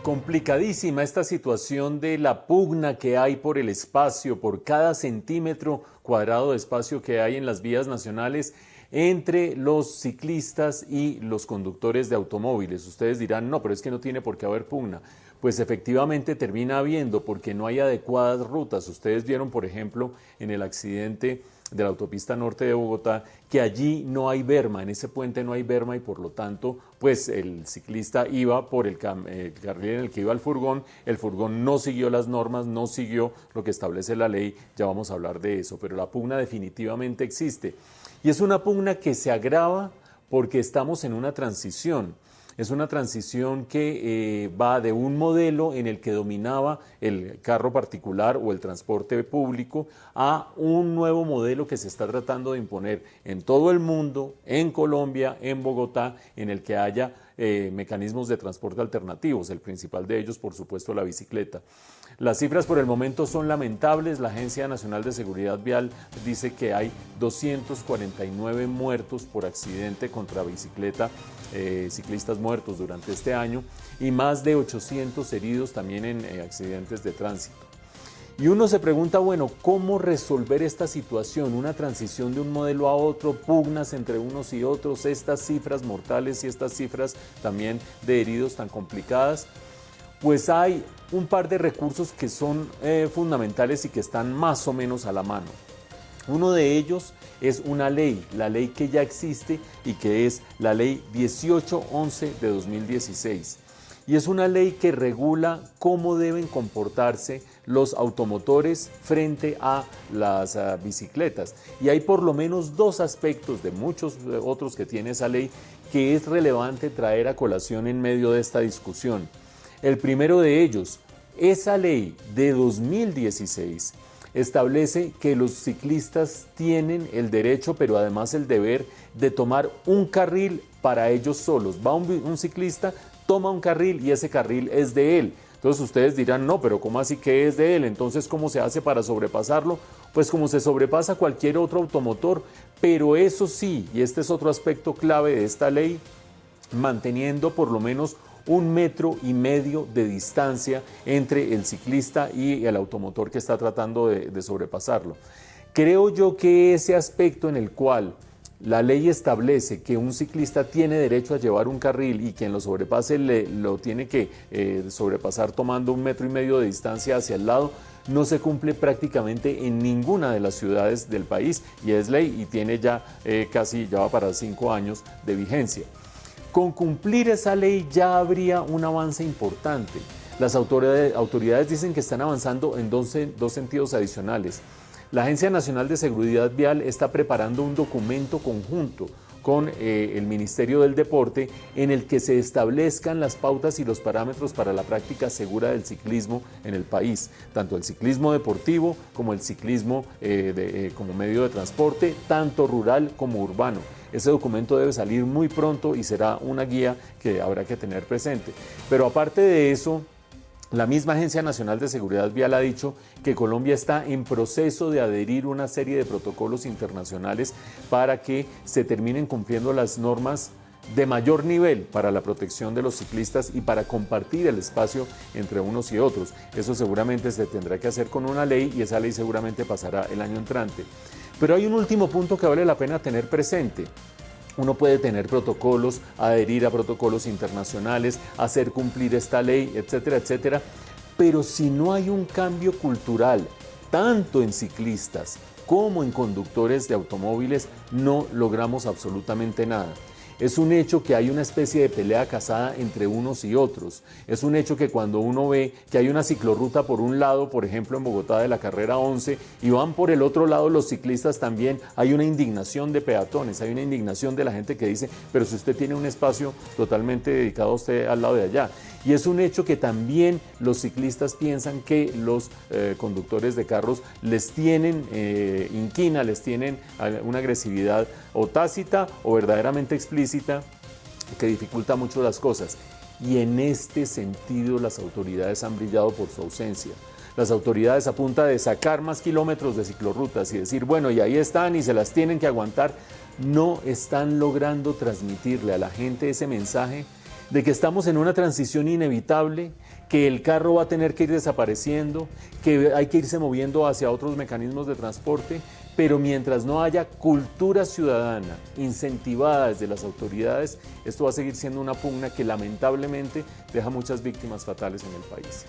Complicadísima esta situación de la pugna que hay por el espacio, por cada centímetro cuadrado de espacio que hay en las vías nacionales entre los ciclistas y los conductores de automóviles. Ustedes dirán, no, pero es que no tiene por qué haber pugna. Pues efectivamente termina habiendo porque no hay adecuadas rutas. Ustedes vieron, por ejemplo, en el accidente de la autopista norte de Bogotá, que allí no hay berma, en ese puente no hay berma y por lo tanto, pues el ciclista iba por el carril en el que iba el furgón no siguió las normas, no siguió lo que establece la ley, ya vamos a hablar de eso, pero la pugna definitivamente existe. Y es una pugna que se agrava porque estamos en una transición. Es una transición que va de un modelo en el que dominaba el carro particular o el transporte público a un nuevo modelo que se está tratando de imponer en todo el mundo, en Colombia, en Bogotá, en el que haya mecanismos de transporte alternativos, el principal de ellos, por supuesto, la bicicleta. Las cifras por el momento son lamentables. La Agencia Nacional de Seguridad Vial dice que hay 249 muertos por accidente contra bicicleta, ciclistas muertos durante este año, y más de 800 heridos también en accidentes de tránsito. Y uno se pregunta, bueno, ¿cómo resolver esta situación? Una transición de un modelo a otro, pugnas entre unos y otros, estas cifras mortales y estas cifras también de heridos tan complicadas. Pues hay un par de recursos que son fundamentales y que están más o menos a la mano. Uno de ellos es una ley, la ley que ya existe y que es la ley 1811 de 2016. Y es una ley que regula cómo deben comportarse los automotores frente a las bicicletas. Y hay por lo menos dos aspectos de muchos otros que tiene esa ley que es relevante traer a colación en medio de esta discusión. El primero de ellos, esa ley de 2016 establece que los ciclistas tienen el derecho, pero además el deber, de tomar un carril para ellos solos. Va un ciclista, toma un carril y ese carril es de él. Entonces ustedes dirán, no, pero ¿cómo así que es de él? Entonces, ¿cómo se hace para sobrepasarlo? Pues como se sobrepasa cualquier otro automotor, pero eso sí, y este es otro aspecto clave de esta ley, manteniendo por lo menos 1,5 metros de distancia entre el ciclista y el automotor que está tratando de sobrepasarlo. Creo yo que ese aspecto en el cual la ley establece que un ciclista tiene derecho a llevar un carril y quien lo sobrepase lo tiene que sobrepasar tomando 1,5 metros de distancia hacia el lado, no se cumple prácticamente en ninguna de las ciudades del país y es ley y tiene ya ya va para 5 años de vigencia. Con cumplir esa ley ya habría un avance importante. Las autoridades dicen que están avanzando en dos sentidos adicionales. La Agencia Nacional de Seguridad Vial está preparando un documento conjunto con el Ministerio del Deporte en el que se establezcan las pautas y los parámetros para la práctica segura del ciclismo en el país, tanto el ciclismo deportivo como el ciclismo como medio de transporte, tanto rural como urbano. Ese documento debe salir muy pronto y será una guía que habrá que tener presente. Pero aparte de eso, la misma Agencia Nacional de Seguridad Vial ha dicho que Colombia está en proceso de adherir a una serie de protocolos internacionales para que se terminen cumpliendo las normas de mayor nivel para la protección de los ciclistas y para compartir el espacio entre unos y otros. Eso seguramente se tendrá que hacer con una ley y esa ley seguramente pasará el año entrante. Pero hay un último punto que vale la pena tener presente. Uno puede tener protocolos, adherir a protocolos internacionales, hacer cumplir esta ley, etcétera, etcétera. Pero si no hay un cambio cultural, tanto en ciclistas como en conductores de automóviles, no logramos absolutamente nada. Es un hecho que hay una especie de pelea casada entre unos y otros. Es un hecho que cuando uno ve que hay una ciclorruta por un lado, por ejemplo en Bogotá de la carrera 11, y van por el otro lado los ciclistas también, hay una indignación de peatones, hay una indignación de la gente que dice, pero si usted tiene un espacio totalmente dedicado a usted al lado de allá. Y es un hecho que también los ciclistas piensan que los conductores de carros les tienen inquina, les tienen una agresividad o tácita o verdaderamente explícita que dificulta mucho las cosas. Y en este sentido las autoridades han brillado por su ausencia. Las autoridades a punta de sacar más kilómetros de ciclorrutas y decir, bueno, y ahí están y se las tienen que aguantar, no están logrando transmitirle a la gente ese mensaje de que estamos en una transición inevitable, que el carro va a tener que ir desapareciendo, que hay que irse moviendo hacia otros mecanismos de transporte, pero mientras no haya cultura ciudadana incentivada desde las autoridades, esto va a seguir siendo una pugna que lamentablemente deja muchas víctimas fatales en el país.